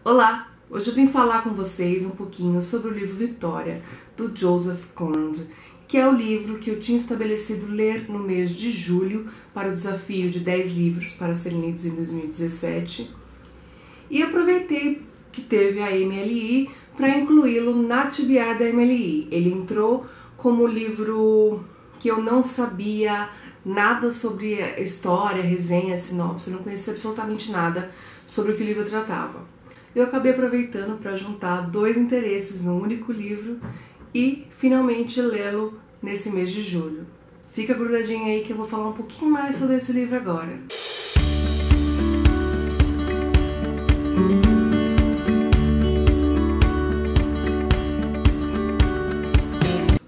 Olá! Hoje eu vim falar com vocês um pouquinho sobre o livro Vitória, do Joseph Conrad, que é o livro que eu tinha estabelecido ler no mês de julho para o desafio de 10 livros para serem lidos em 2017. E aproveitei que teve a MLI para incluí-lo na TBR da MLI. Ele entrou como livro que eu não sabia nada sobre a história, resenha, sinopse, eu não conhecia absolutamente nada sobre o que o livro tratava. Eu acabei aproveitando para juntar dois interesses num único livro e finalmente lê-lo nesse mês de julho. Fica grudadinho aí que eu vou falar um pouquinho mais sobre esse livro agora.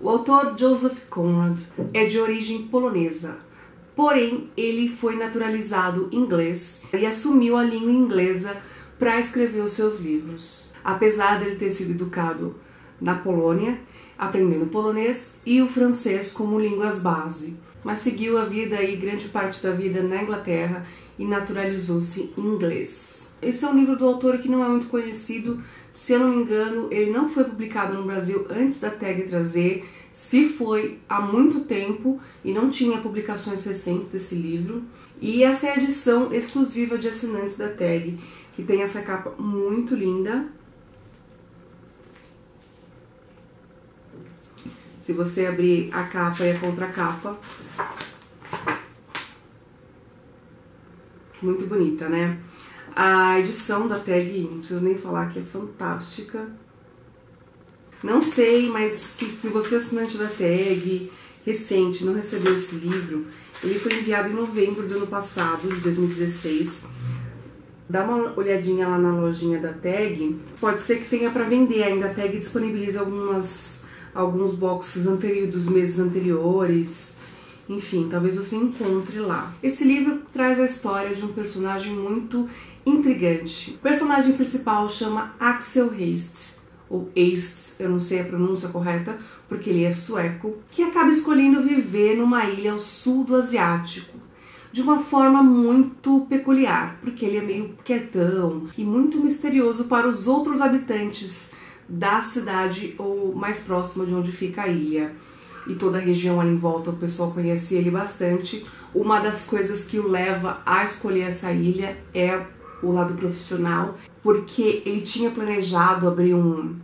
O autor Joseph Conrad é de origem polonesa, porém ele foi naturalizado inglês e assumiu a língua inglesa para escrever os seus livros. Apesar dele ter sido educado na Polônia, aprendendo polonês e o francês como línguas base, mas seguiu a vida e grande parte da vida na Inglaterra e naturalizou-se inglês. Esse é um livro do autor que não é muito conhecido, se eu não me engano, ele não foi publicado no Brasil antes da TAG trazer, se foi há muito tempo e não tinha publicações recentes desse livro. E essa é a edição exclusiva de assinantes da TAG, que tem essa capa muito linda. Se você abrir a capa e a contracapa, muito bonita, né? A edição da TAG, não preciso nem falar que é fantástica. Não sei, mas se você é assinante da TAG, recente, não recebeu esse livro, ele foi enviado em novembro do ano passado, de 2016. Dá uma olhadinha lá na lojinha da TAG, pode ser que tenha para vender ainda. A TAG disponibiliza alguns boxes dos meses anteriores, enfim, talvez você encontre lá. Esse livro traz a história de um personagem muito intrigante. O personagem principal chama Axel Haste, ou East, eu não sei a pronúncia correta, porque ele é sueco, que acaba escolhendo viver numa ilha ao sul do Asiático, de uma forma muito peculiar, porque ele é meio quietão e muito misterioso para os outros habitantes da cidade ou mais próxima de onde fica a ilha. E toda a região ali em volta, o pessoal conhece ele bastante. Uma das coisas que o leva a escolher essa ilha é o lado profissional, porque ele tinha planejado abrir um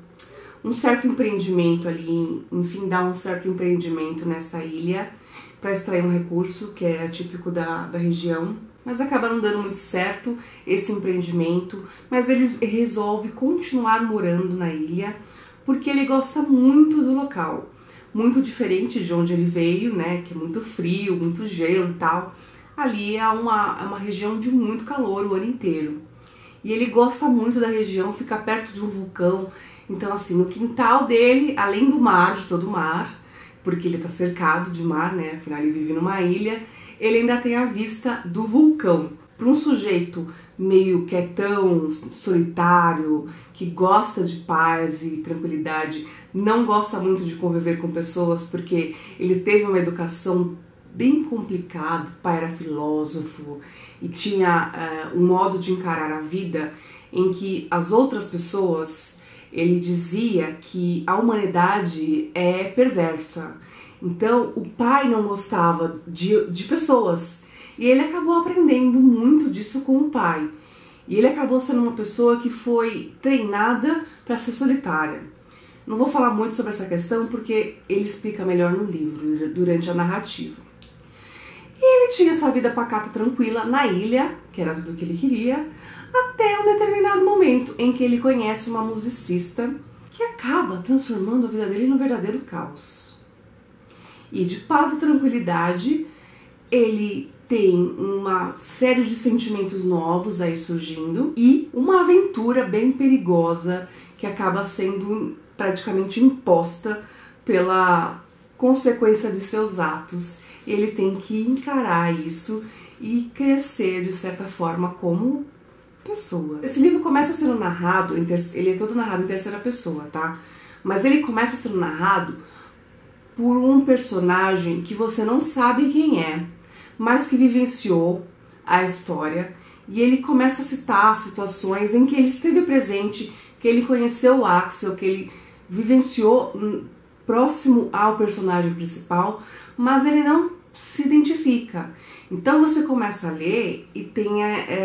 certo empreendimento ali, enfim, dar um certo empreendimento nessa ilha, para extrair um recurso que é típico da região, mas acaba não dando muito certo esse empreendimento, mas ele resolve continuar morando na ilha, porque ele gosta muito do local, muito diferente de onde ele veio, né, que é muito frio, muito gelo e tal. Ali é uma região de muito calor o ano inteiro, e ele gosta muito da região, fica perto de um vulcão, então assim, no quintal dele, além do mar, de todo o mar, porque ele está cercado de mar, né? Afinal ele vive numa ilha, ele ainda tem a vista do vulcão. Para um sujeito meio quietão, solitário, que gosta de paz e tranquilidade, não gosta muito de conviver com pessoas porque ele teve uma educação bem complicada, o pai era filósofo e tinha um modo de encarar a vida em que as outras pessoas, ele dizia que a humanidade é perversa. Então o pai não gostava de pessoas e ele acabou aprendendo muito disso com o pai. E ele acabou sendo uma pessoa que foi treinada para ser solitária. Não vou falar muito sobre essa questão porque ele explica melhor no livro, durante a narrativa. E ele tinha essa vida pacata, tranquila na ilha, que era tudo o que ele queria, até um determinado momento em que ele conhece uma musicista que acaba transformando a vida dele num verdadeiro caos. E de paz e tranquilidade, ele tem uma série de sentimentos novos aí surgindo e uma aventura bem perigosa que acaba sendo praticamente imposta pela consequência de seus atos. Ele tem que encarar isso e crescer de certa forma como pessoa. Esse livro começa sendo narrado, ele é todo narrado em terceira pessoa, tá? Mas ele começa sendo narrado por um personagem que você não sabe quem é, mas que vivenciou a história e ele começa a citar situações em que ele esteve presente, que ele conheceu o Axel, que ele vivenciou próximo ao personagem principal, mas ele não se identifica. Então você começa a ler e tem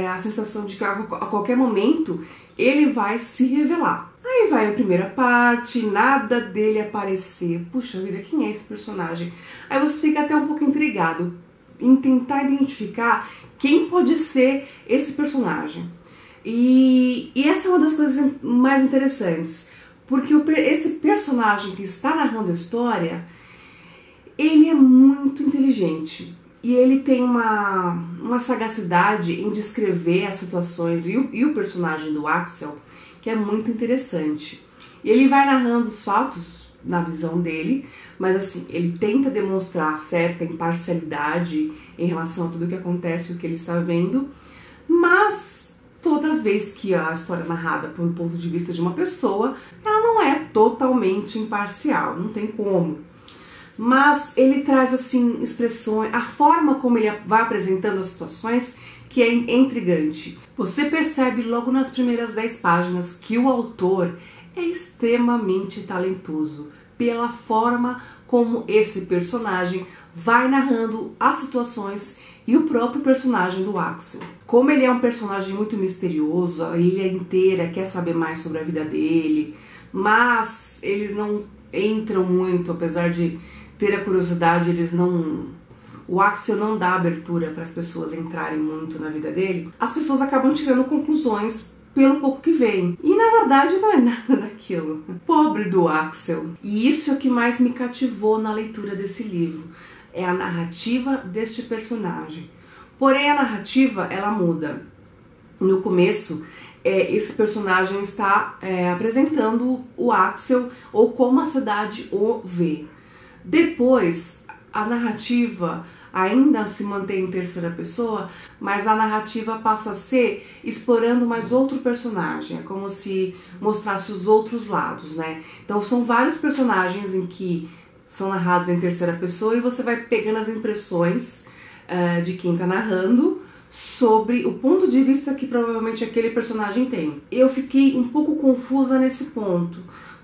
a sensação de que a qualquer momento ele vai se revelar. Aí vai a primeira parte, nada dele aparecer. Puxa vida, quem é esse personagem? Aí você fica até um pouco intrigado em tentar identificar quem pode ser esse personagem. E essa é uma das coisas mais interessantes, porque esse personagem que está narrando a história, ele é muito inteligente. E ele tem uma sagacidade em descrever as situações e o personagem do Axel, que é muito interessante. E ele vai narrando os fatos na visão dele, mas assim, ele tenta demonstrar certa imparcialidade em relação a tudo que acontece e o que ele está vendo, mas toda vez que a história é narrada por um ponto de vista de uma pessoa, ela não é totalmente imparcial, não tem como. Mas ele traz assim expressões, a forma como ele vai apresentando as situações, que é intrigante. Você percebe logo nas primeiras 10 páginas que o autor é extremamente talentoso pela forma como esse personagem vai narrando as situações e o próprio personagem do Axel. Como ele é um personagem muito misterioso, a ilha inteira quer saber mais sobre a vida dele, mas eles não entram muito, apesar de ter a curiosidade, o Axel não dá abertura para as pessoas entrarem muito na vida dele. As pessoas acabam tirando conclusões pelo pouco que vem. E na verdade não é nada daquilo. Pobre do Axel. E isso é o que mais me cativou na leitura desse livro. É a narrativa deste personagem. Porém a narrativa, ela muda. No começo, esse personagem está apresentando o Axel ou como a cidade o vê. Depois, a narrativa ainda se mantém em terceira pessoa, mas a narrativa passa a ser explorando mais outro personagem. É como se mostrasse os outros lados, né? Então são vários personagens em que são narrados em terceira pessoa e você vai pegando as impressões de quem está narrando sobre o ponto de vista que provavelmente aquele personagem tem. Eu fiquei um pouco confusa nesse ponto,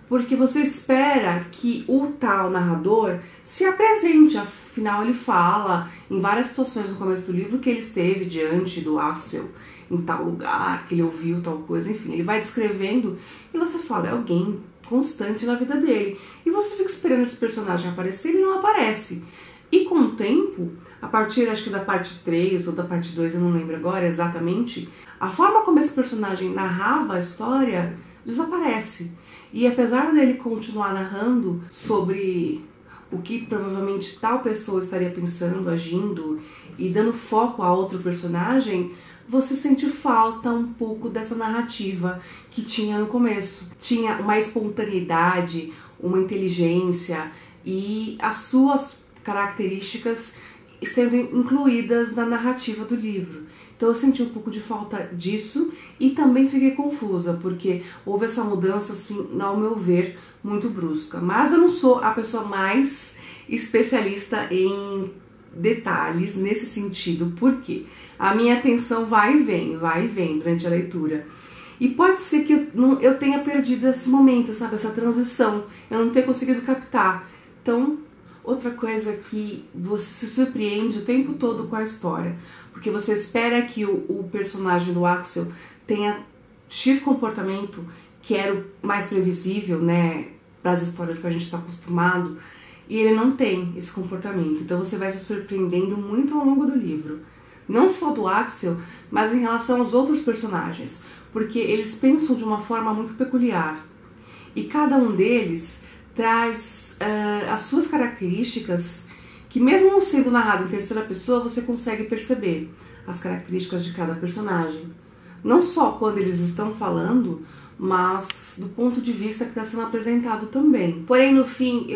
porque você espera que o tal narrador se apresente, afinal ele fala em várias situações no começo do livro que ele esteve diante do Axel em tal lugar, que ele ouviu tal coisa, enfim, ele vai descrevendo e você fala, é alguém constante na vida dele. E você fica esperando esse personagem aparecer e ele não aparece. E com o tempo, a partir acho que da parte 3 ou da parte 2, eu não lembro agora exatamente, a forma como esse personagem narrava a história desaparece. E apesar dele continuar narrando sobre o que provavelmente tal pessoa estaria pensando, agindo e dando foco a outro personagem, você sente falta um pouco dessa narrativa que tinha no começo. Tinha uma espontaneidade, uma inteligência e as suas características sendo incluídas na narrativa do livro. Então eu senti um pouco de falta disso e também fiquei confusa, porque houve essa mudança, assim, ao meu ver, muito brusca. Mas eu não sou a pessoa mais especialista em detalhes nesse sentido, porque a minha atenção vai e vem durante a leitura. E pode ser que eu tenha perdido esse momento, sabe, essa transição, eu não ter conseguido captar. Então, outra coisa que você se surpreende o tempo todo com a história, porque você espera que o personagem do Axel tenha X comportamento, que era o mais previsível, né, para as histórias que a gente está acostumado, e ele não tem esse comportamento. Então você vai se surpreendendo muito ao longo do livro. Não só do Axel, mas em relação aos outros personagens, porque eles pensam de uma forma muito peculiar. E cada um deles traz as suas características, que mesmo sendo narrado em terceira pessoa, você consegue perceber as características de cada personagem. Não só quando eles estão falando, mas do ponto de vista que está sendo apresentado também. Porém, no fim,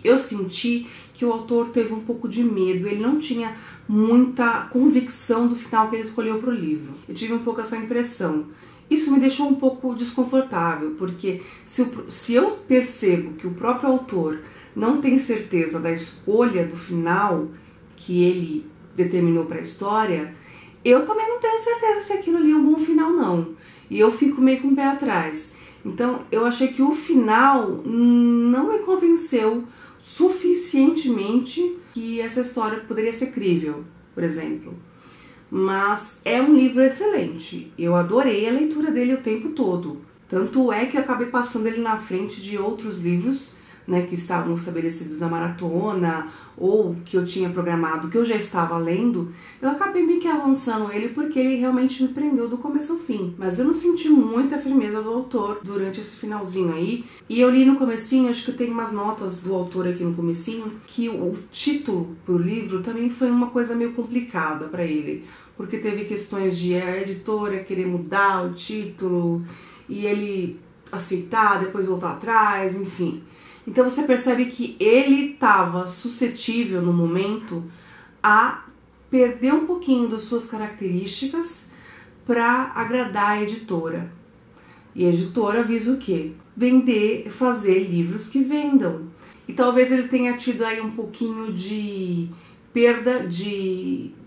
eu senti que o autor teve um pouco de medo, ele não tinha muita convicção do final que ele escolheu para o livro. Eu tive um pouco essa impressão. Isso me deixou um pouco desconfortável, porque se eu percebo que o próprio autor não tem certeza da escolha do final que ele determinou para a história, eu também não tenho certeza se aquilo ali é um bom final, não. E eu fico meio com o pé atrás. Então, eu achei que o final não me convenceu suficientemente que essa história poderia ser crível, por exemplo. Mas é um livro excelente. Eu adorei a leitura dele o tempo todo. Tanto é que eu acabei passando ele na frente de outros livros, né, que estavam estabelecidos na maratona, ou que eu tinha programado, que eu já estava lendo. Eu acabei meio que avançando ele porque ele realmente me prendeu do começo ao fim. Mas eu não senti muita firmeza do autor durante esse finalzinho aí. E eu li no comecinho, acho que tem umas notas do autor aqui no comecinho, que o título pro livro também foi uma coisa meio complicada para ele. Porque teve questões de a editora querer mudar o título, e ele aceitar, depois voltar atrás, enfim. Então você percebe que ele estava suscetível no momento a perder um pouquinho das suas características para agradar a editora. E a editora visa o quê? Vender, fazer livros que vendam. E talvez ele tenha tido aí um pouquinho de perda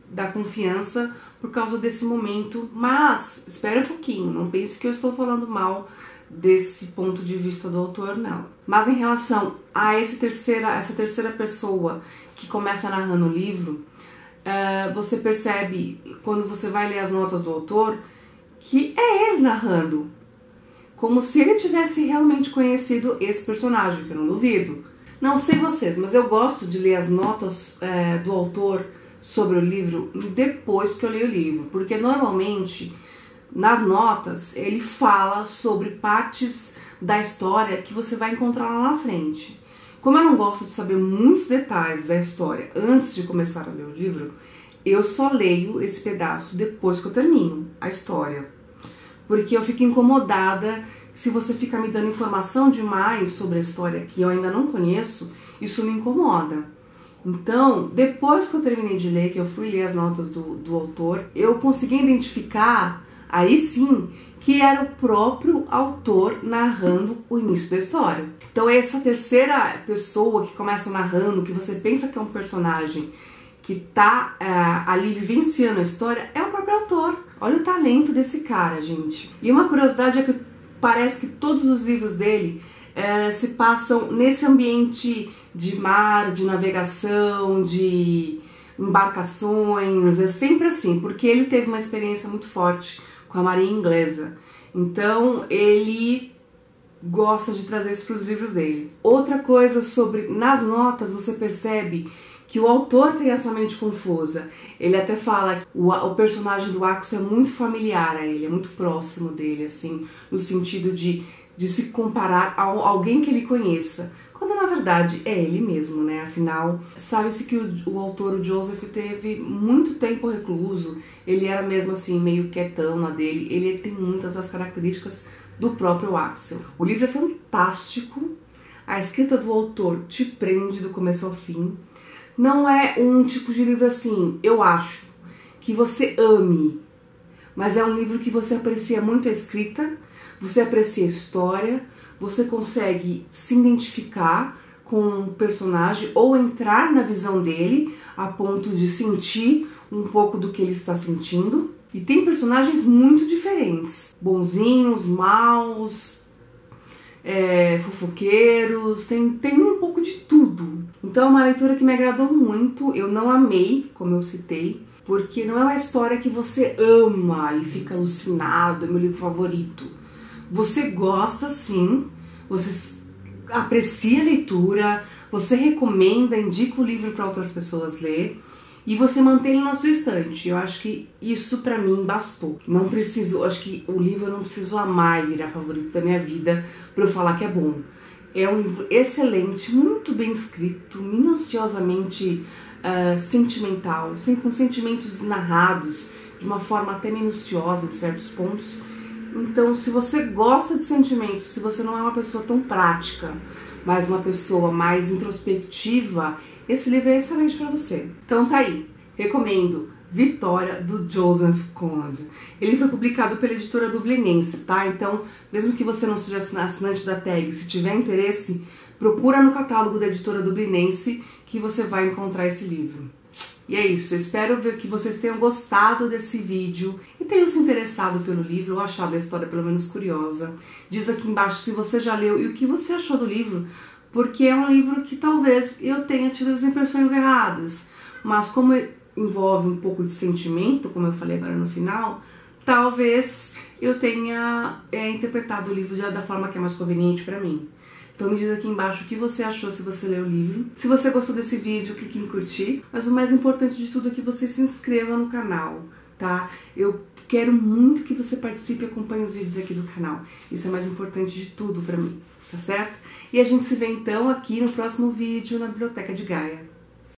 da confiança por causa desse momento. Mas espera um pouquinho, não pense que eu estou falando mal desse ponto de vista do autor, não. Mas em relação a essa terceira pessoa que começa narrando o livro, você percebe, quando você vai ler as notas do autor, que é ele narrando. Como se ele tivesse realmente conhecido esse personagem, que eu não duvido. Não sei vocês, mas eu gosto de ler as notas do autor sobre o livro depois que eu leio o livro. Porque normalmente, nas notas, ele fala sobre partes da história que você vai encontrar lá na frente. Como eu não gosto de saber muitos detalhes da história antes de começar a ler o livro, eu só leio esse pedaço depois que eu termino a história. Porque eu fico incomodada se você fica me dando informação demais sobre a história que eu ainda não conheço, isso me incomoda. Então, depois que eu terminei de ler, que eu fui ler as notas do autor, eu consegui identificar, aí sim, que era o próprio autor narrando o início da história. Então essa terceira pessoa que começa narrando, que você pensa que é um personagem que tá ali vivenciando a história, é o próprio autor. Olha o talento desse cara, gente. E uma curiosidade é que parece que todos os livros dele se passam nesse ambiente de mar, de navegação, de embarcações, é sempre assim, porque ele teve uma experiência muito forte com a marinha inglesa. Então ele gosta de trazer isso para os livros dele. Outra coisa sobre, nas notas você percebe que o autor tem essa mente confusa. Ele até fala que o personagem do Axel é muito familiar a ele, é muito próximo dele, assim, no sentido de se comparar a alguém que ele conheça, quando na verdade é ele mesmo, né? Afinal, sabe-se que o autor, o Joseph, teve muito tempo recluso, ele era mesmo assim meio quietão na dele, ele tem muitas das características do próprio Axel. O livro é fantástico, a escrita do autor te prende do começo ao fim, não é um tipo de livro assim, eu acho, que você ame, mas é um livro que você aprecia muito a escrita, você aprecia a história, você consegue se identificar com o personagem ou entrar na visão dele a ponto de sentir um pouco do que ele está sentindo. E tem personagens muito diferentes, bonzinhos, maus, fofoqueiros, tem um pouco de tudo. Então é uma leitura que me agradou muito, eu não amei, como eu citei, porque não é uma história que você ama e fica alucinado, é meu livro favorito. Você gosta sim, você aprecia a leitura, você recomenda, indica o livro para outras pessoas ler e você mantém ele na sua estante. Eu acho que isso pra mim bastou. Não preciso, acho que o livro eu não preciso amar e virar favorito da minha vida para eu falar que é bom. É um livro excelente, muito bem escrito, minuciosamente sentimental, com sentimentos narrados de uma forma até minuciosa em certos pontos. Então, se você gosta de sentimentos, se você não é uma pessoa tão prática, mas uma pessoa mais introspectiva, esse livro é excelente para você. Então tá aí, recomendo Vitória, do Joseph Conrad. Ele foi publicado pela editora Dublinense, tá? Então, mesmo que você não seja assinante da tag, se tiver interesse, procura no catálogo da editora Dublinense que você vai encontrar esse livro. E é isso, eu espero ver que vocês tenham gostado desse vídeo e tenham se interessado pelo livro ou achado a história pelo menos curiosa. Diz aqui embaixo se você já leu e o que você achou do livro, porque é um livro que talvez eu tenha tido as impressões erradas, mas como envolve um pouco de sentimento, como eu falei agora no final, talvez eu tenha interpretado o livro da forma que é mais conveniente para mim. Então me diz aqui embaixo o que você achou se você leu o livro. Se você gostou desse vídeo, clique em curtir. Mas o mais importante de tudo é que você se inscreva no canal, tá? Eu quero muito que você participe e acompanhe os vídeos aqui do canal. Isso é mais importante de tudo pra mim, tá certo? E a gente se vê então aqui no próximo vídeo na Biblioteca de Gaia.